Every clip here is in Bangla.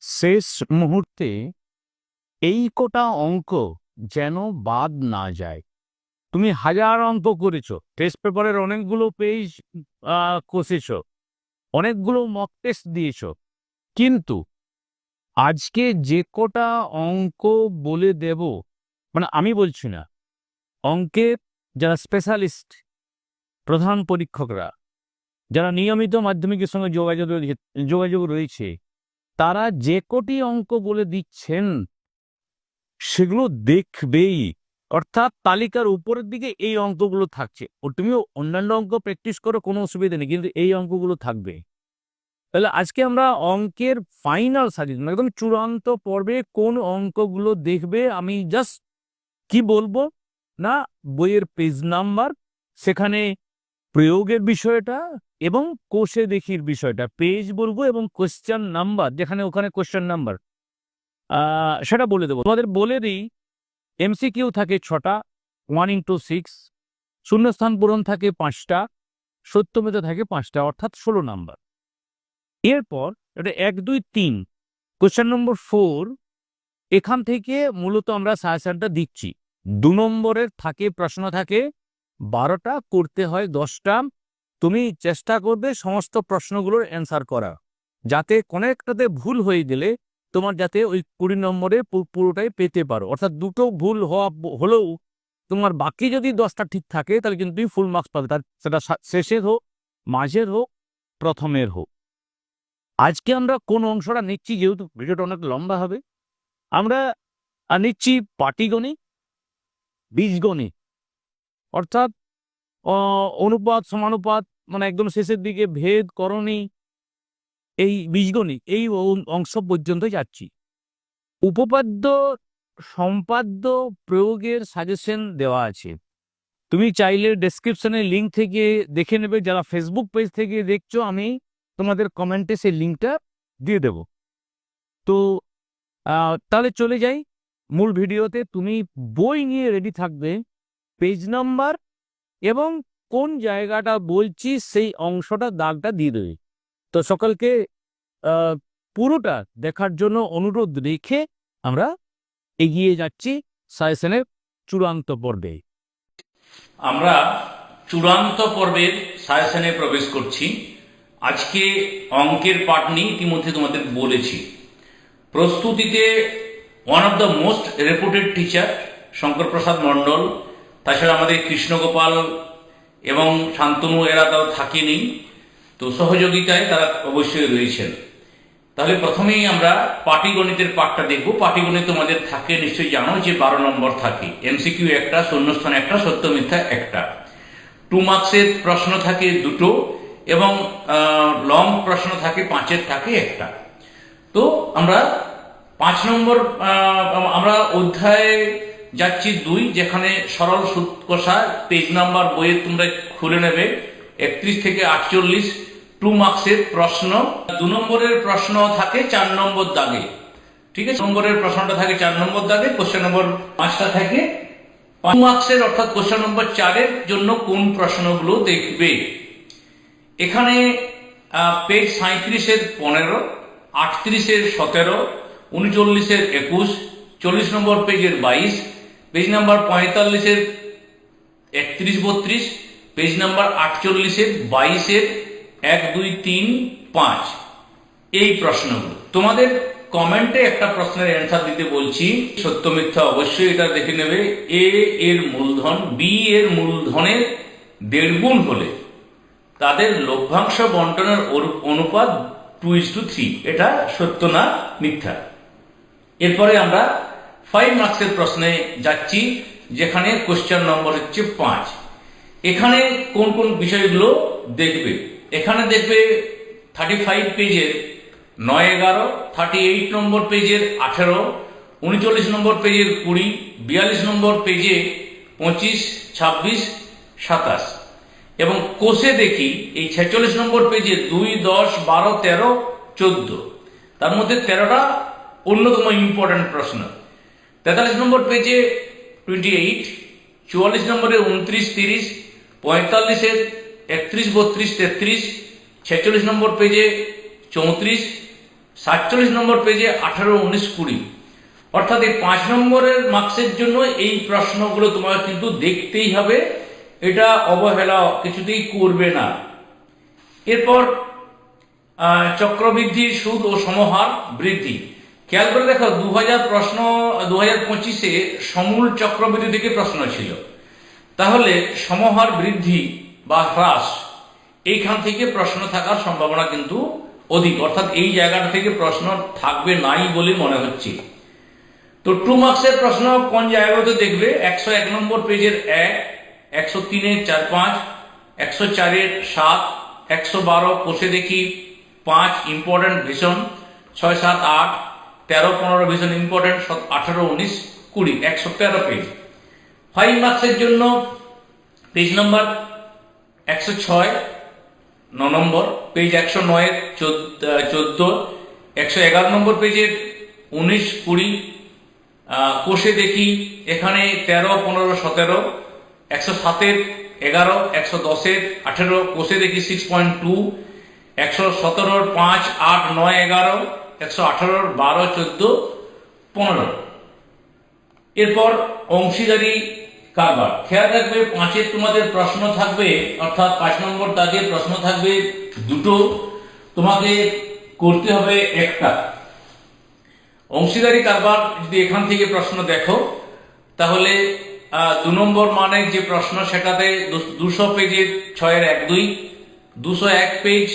শেষ মুহূর্তে এই কটা অঙ্ক যেন বাদ না যায়। তুমি হাজার অঙ্ক করেছো, টেস্ট পেপারের অনেকগুলো পেজ কষেছো, অনেকগুলো মক টেস্ট দিয়েছো, কিন্তু আজকে যে কটা অঙ্ক বলে দেব, মানে আমি বলছি না, অঙ্কের যারা স্পেশালিস্ট প্রধান পরীক্ষকরা, যারা নিয়মিত মাধ্যমিকের সঙ্গে যোগাযোগ রয়েছে, তারা যে কটি অঙ্ক বলে দিচ্ছেন সেগুলো দেখবেই। অর্থাৎ তালিকার উপরের দিকে এই অঙ্কগুলো থাকছে। ও তুমিও অন্যান্য অঙ্ক প্র্যাকটিস করো, কোনো অসুবিধা নেই, কিন্তু এই অঙ্কগুলো থাকবে। তাহলে আজকে আমরা অঙ্কের ফাইনাল সাজেশন, একদম চূড়ান্ত পর্বে কোন অঙ্কগুলো দেখবে, আমি জাস্ট কি বলবো না, বইয়ের পেজ নাম্বার, সেখানে প্রয়োগের বিষয়টা এবং কোষে দেখির বিষয়টা, পেজ বলবো এবং কোশ্চেন নাম্বার, যেখানে ওখানে কোশ্চেন নাম্বার সেটা বলে দেবো। তোমাদের বলে দিই, এমসিকিউ থাকে 6টা, 1x6, শূন্যস্থান পূরণ থাকে 5টা, সত্য মিথ্যা থাকে 5টা, অর্থাৎ 16 নাম্বার। এরপর এটা 1, 2, 3, কোশ্চেন নম্বর 4, এখান থেকে মূলত আমরা সাজেশনটা দিচ্ছি। 2 নম্বরের থাকে প্রশ্ন থাকে 12টা, করতে হয় 10টা। তুমি চেষ্টা করবে সমস্ত প্রশ্নগুলোর অ্যান্সার করা, যাতে কোনো একটাতে ভুল হয়ে গেলে তোমার যাতে ওই 20 নম্বরে পুরোটাই পেতে পারো। অর্থাৎ দুটো ভুল হলেও তোমার বাকি যদি 10টা ঠিক থাকে, তাহলে কিন্তু তুমি ফুল মার্কস পাবে, তার সেটা শেষের হোক, মাঝের হোক, প্রথমের হোক। আজকে আমরা কোন অংশটা নিচ্ছি, যেহেতু ভিডিওটা অনেক লম্বা হবে, আমরা নিচ্ছি পাটিগণিত, বীজগণিত, অর্থাৎ অনুপাত সমানুপাত, মানে একদম শেষের দিকে ভেদ, করণী, এই বীজগণিত, এই অংশ পর্যন্ত যাচ্ছি। উপপাদ্য, সম্পাদ্য, প্রয়োগের সাজেশন দেওয়া আছে। তুমি চাইলে ডেসক্রিপশনে লিঙ্ক থেকে দেখে নেবে। যারা ফেসবুক পেজ থেকে দেখছো, আমি তোমাদের কমেন্টে সেই লিঙ্কটা দিয়ে দেব। তো তাহলে চলে যাই মূল ভিডিওতে। তুমি বই নিয়ে রেডি থাকবে, পেজ নাম্বার এবং কোন জায়গাটা বলছি সেই অংশটা দাগটা দিয়ে দেবে। তো সকলকে পুরোটা দেখার জন্য অনুরোধ রেখে আমরা এগিয়ে যাচ্ছি সাজেশনের চূড়ান্ত পর্বে। আমরা চূড়ান্ত পর্বের সাজেশনে প্রবেশ করছি। আজকে অঙ্কের পাঠ নিয়ে ইতিমধ্যে তোমাদের বলেছি। প্রস্তুতিতে one of the most reputed teacher Shankar Prasad Mandal, তাছাড়া আমাদের কৃষ্ণগোপাল এবং শান্তনু, এরা তারা থাকেনি, তো সহযোগিতায় তারা অবশ্যই রয়েছেন। তাহলে প্রথমেই আমরা পাটিগণিতের পাঠটা দেখব। পাটিগণিত তোমাদের থাকে নিশ্চয়ই জানো যে 12 নম্বর থাকে, এমসিকিউ একটা, শূন্যস্থান একটা, সত্য মিথ্যা একটা। 2 মার্কসের প্রশ্ন থাকে 2টো এবং লং প্রশ্ন থাকে 5-এর থাকে একটা। তো আমরা 5 নম্বর আমরা অধ্যায়ে যাচ্ছি 2, যেখানে সরল সুদ কষা, পেজ নাম্বার বইয়ে তোমরা খুলে নেবে 31 থেকে 48, 2 মার্কসের প্রশ্ন। 2 নম্বরের প্রশ্ন থাকে 4 নম্বর দাগে, ঠিক আছে। নম্বরের প্রশ্নটা থাকে 4 নম্বর দাগে, কোশ্চেন নম্বর 5টা থাকে 5 মার্কসের, অর্থাৎ কোশ্চেন নম্বর 4-এর জন্য কোন প্রশ্নগুলো দেখবে। এখানে পেজ 37-এর 15, 38-এর 17, 39-এর 21, 40 নম্বর পেজের 22, পেজ নাম্বার 45-এর 31-32, পেজ নাম্বার 48-এর 22-এর 1, 2, 3, 5, এই প্রশ্নগুলো। তোমাদের কমেন্টে একটা প্রশ্নের অ্যান্সার দিতে বলছি, সত্য মিথ্যা অবশ্যই এটা দেখে নেবে। এ এর মূলধন বি এর মূলধনের 1.5 গুণ হলে তাদের লভ্যাংশ বন্টনের অনুপাত 2:3, এটা সত্য না মিথ্যা। এরপরে আমরা 5 মার্কসের প্রশ্নে যাচ্ছি, যেখানে কোশ্চেন নম্বর হচ্ছে 5। এখানে কোন কোন বিষয়গুলো দেখবে। এখানে দেখবে 35 পেজের 9, 11, 38 নম্বর পেজের 18, 39 নম্বর পেজের 20, 42 নম্বর পেজে 25, 26, 27 এবং কোষে দেখি এই 46 নম্বর পেজে 2, 10, 12, 13, 14, তার মধ্যে 13টা অন্যতম ইম্পর্টেন্ট প্রশ্ন। 43 নম্বর পেজে 28, 44 নম্বরে 29, 30, 45-এর 31, 32, 33, 46 নম্বর পেজে 34, 47 নম্বর পেজে 18, 19, 20। অর্থাৎ এই 5 নম্বরের মার্কসের জন্য এই প্রশ্নগুলো তোমার কিন্তু দেখতেই হবে, এটা অবহেলা কিছুতেই করবে না। এরপর চক্রবৃদ্ধি, সুদ ও সমহার বৃদ্ধি। খেয়াল করে দেখো 2025-এ সমূল চক্রবৃদ্ধি থেকে প্রশ্ন ছিল, তাহলে সমহার বৃদ্ধি বা হ্রাস এইখান থেকে প্রশ্ন থাকার সম্ভাবনা কিন্তু অধিক, অর্থাৎ এই জায়গাটা থেকে প্রশ্ন থাকবে নাই বলে মনে হচ্ছে। তো 2 মার্কসের প্রশ্ন কোন জায়গাগুলোতে দেখবে? 101 নম্বর পেজের 1, 103-এর 4, 5, 104-এর 7, 112 কোষে দেখি 5 ইম্পর্টেন্ট ভীষণ, 6, 7, 8, 13, 15 ভীষণ ইম্পর্টেন্ট, 18, 19, 20, 113 পেজ। 5 মার্কসের জন্য পেজ নাম্বার 106, 9 নম্বর পেজ, 109-এর 14, 111 নম্বর পেজের 19, 20 কোষে দেখি এখানে 13, 15, 17, 107-এর 11, 110-এর 18 কোষে দেখি 6.2, 117-এর 5, 8, 9, 11, 118-এর 12, 14, 15। এরপর অংশীদারি কারবার। খেয়াল রাখবে 5-এর তোমাদের প্রশ্ন থাকবে, অর্থাৎ 5 নম্বর দাগের প্রশ্ন থাকবে দুটো, তোমাকে করতে হবে একটা। অংশীদারি কারবার যদি এখান থেকে প্রশ্ন দেখো, তাহলে 2 নম্বর মানের যে প্রশ্ন সেটাতে 200 পেজের 6-এর 1, 2, 201 পেজ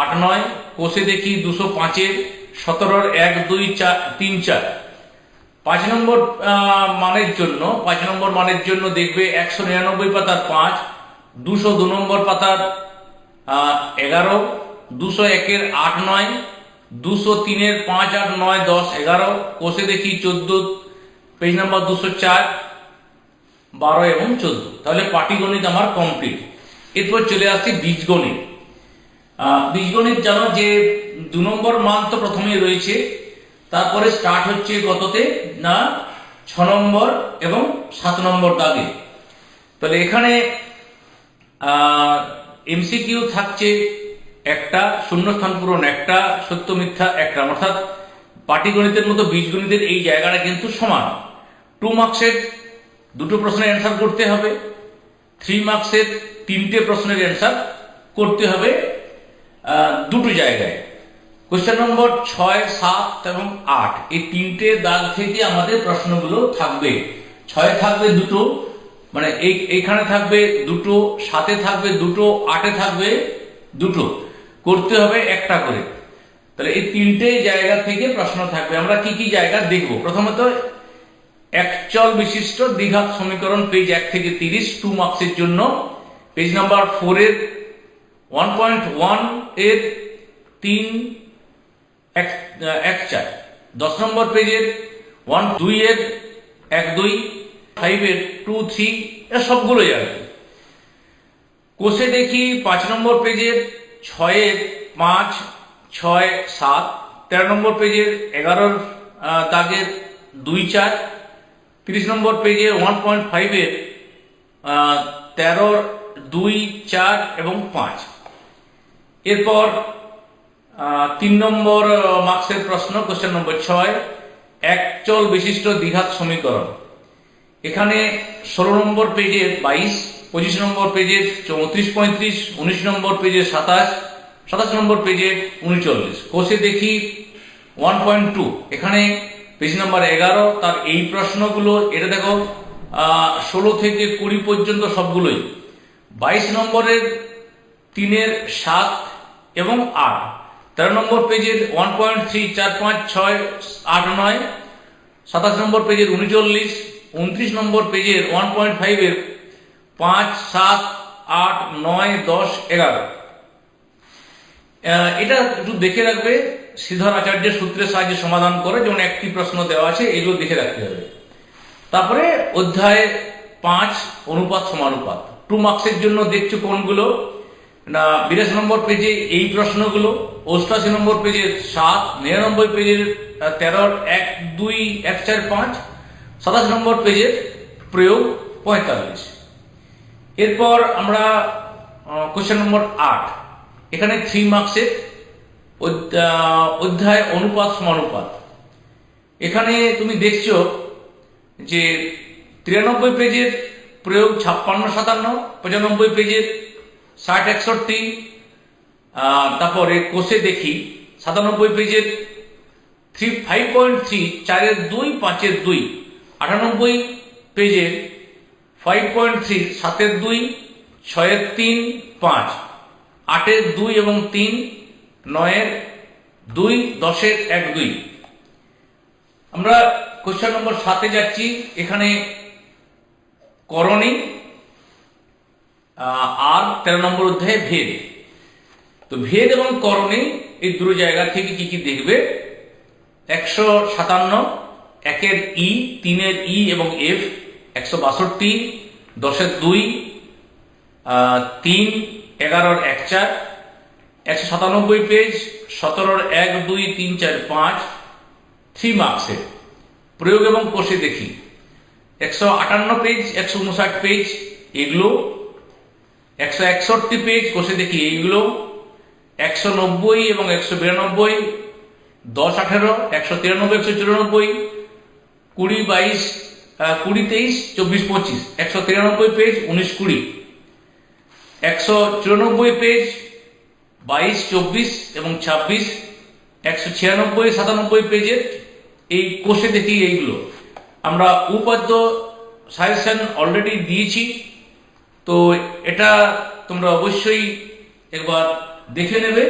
8, 9 কোষে দেখি 205-এর 17-এর 1, 2, 3, 4। 5 নম্বর মানের জন্য দেখবে 199 পাতার 5, 202 নম্বর পাতার 11, 201-এর 8, 9, 203-এর 5, 8, 9, 10, 11 কোষে দেখি 14 পেজ নাম্বার 204, 12 এবং 14। তাহলে পাটিগণিত আমার কমপ্লিট। এরপর চলে আসছে বীজগণিত। বীজগণিত জানো যে 2 নম্বর মান তো প্রথমেই রয়েছে, তারপরে স্টার্ট হচ্ছে কততে না 6 নম্বর এবং 7 নম্বর দাগে। তাহলে এখানে এমসিকিউ থাকছে একটা, শূন্যস্থান পূরণ একটা, সত্য মিথ্যা একটা, অর্থাৎ পাটিগণিতের মতো বীজগণিতের এই জায়গাটা কিন্তু সমান। 2 মার্কসের 2টো প্রশ্নের অ্যান্সার করতে হবে, 3 মার্কসের 3টে প্রশ্নের অ্যান্সার করতে হবে 2টো জায়গায়। কোশ্চেন নম্বর 6, 7 এবং 8 এই 3টে দাগ থেকে আমাদের প্রশ্নগুলো থাকবে। 6 থাকবে 2টো, মানে এইখানে থাকবে 2টো, 7-এ থাকবে 2টো, 8-এ থাকবে 2টো, করতে হবে একটা করে। তাহলে এই 3টে জায়গা থেকে প্রশ্ন থাকবে। আমরা কি কি জায়গা দেখব? প্রথমত একচল বিশিষ্ট দ্বিঘাত সমীকরণ পেজ 1 থেকে 30, 2 মার্কসের জন্য। পেজ নাম্বার 4-এর 1.1 এর 3, 1, 4। 10 নম্বর পেজের 1, 2-এর 1, 2, 5-এর 2, 3, এরা সবগুলোই আর কি। কোষে দেখি 5 নম্বর পেজের 6-এর 5, 6, 7, 13 নম্বর পেজের 11 দাগের 2, 4, 30 নম্বর পেজের 1.5-এর 13, 2, 4 এবং 5। এরপর 3 নম্বর মার্কসের প্রশ্ন, কোশ্চেন নম্বর 6, একচল বিশিষ্ট দ্বিঘাত সমীকরণ। এখানে 16 নম্বর পেজের 22, 25 নম্বর পেজের 34, 35, 19 নম্বর পেজের 27, 27 নম্বর পেজের 39। কোষে দেখি 1.2, এখানে পেজ নাম্বার 11 তার এই প্রশ্নগুলো, এটা দেখো 16 থেকে 20 পর্যন্ত সবগুলোই। 22 নম্বরের 3-এর 7 এবং 8, 13 নম্বর পেজের 1.3, 4, 5, 6, 8, 9, 27 নম্বর পেজের 39, 29 নম্বর পেজের 1.5-এর 5, 7, 8, 9, 10, 11। এটা একটু দেখে রাখবে, শ্রীধর আচার্যের সূত্রের সাহায্যে সমাধান করে, যেমন একটি প্রশ্ন দেওয়া আছে, এগুলো দেখে রাখতে হবে। তারপরে অধ্যায় 5 অনুপাত সমানুপাত। 2 মার্কসের জন্য দেখছো কোনগুলো না 82 নম্বর পেজে এই প্রশ্নগুলো, 88 নম্বর পেজের 7, 99 পেজের 13, 1, 2, 1, 4, 5, 27 নম্বর পেজের প্রয়োগ 45। এরপর আমরা কোশ্চেন নম্বর 8, এখানে 3 মার্কসের অধ্যায় অনুপাত সমানুপাত। এখানে তুমি দেখছো যে 93 পেজের প্রয়োগ 56, 57, 95 পেজের 60, 61, তারপরে কোষে দেখি 97 পেজের 5.3 4-এর 2, 5-এর 2, 98 পেজের 5.3 7-এর 2, 6-এর 3, 5, 8-এর 2 এবং 3, 9-এর 2, 10-এর 1, 2। আমরা কোশ্চেন নম্বর 7-এ যাচ্ছি। এখানে করণী আর 13 নম্বর অধ্যায়ে ভেদ। তো ভেদ এবং করণী এই দুটো জায়গা থেকে কি কি দেখবে। 157 1-এর ই, 3-এর ই এবং এফ, 162 10-এর 2, 3, 11-এর 1, 4, 197 পেজ 17-এর 1, 2, 3, 4, 5 3 মার্কসের প্রয়োগ এবং কোষে দেখি। 158 পেজ 159 পেজ এগুলো, 161 পেজ কোষে দেখি এইগুলো, 190 এবং 192 10, 18, 193, 194 20, 22, 20, 23, 24, 25, 193 পেজ 19, 20, 194 পেজ 22, 24 এবং 26, 196, 97 পেজের এই কোষে দেখি এইগুলো। আমরা উপাদ্য সাজেশন অলরেডি দিয়েছি, তো এটা তোমরা অবশ্যই একবার দেখে নেবে।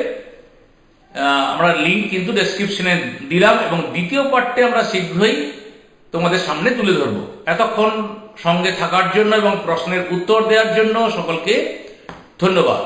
আমরা লিঙ্ক কিন্তু ডেসক্রিপশনে দিলাম এবং দ্বিতীয় পার্টে আমরা শীঘ্রই তোমাদের সামনে তুলে ধরবো। এতক্ষণ সঙ্গে থাকার জন্য এবং প্রশ্নের উত্তর দেওয়ার জন্য সকলকে ধন্যবাদ।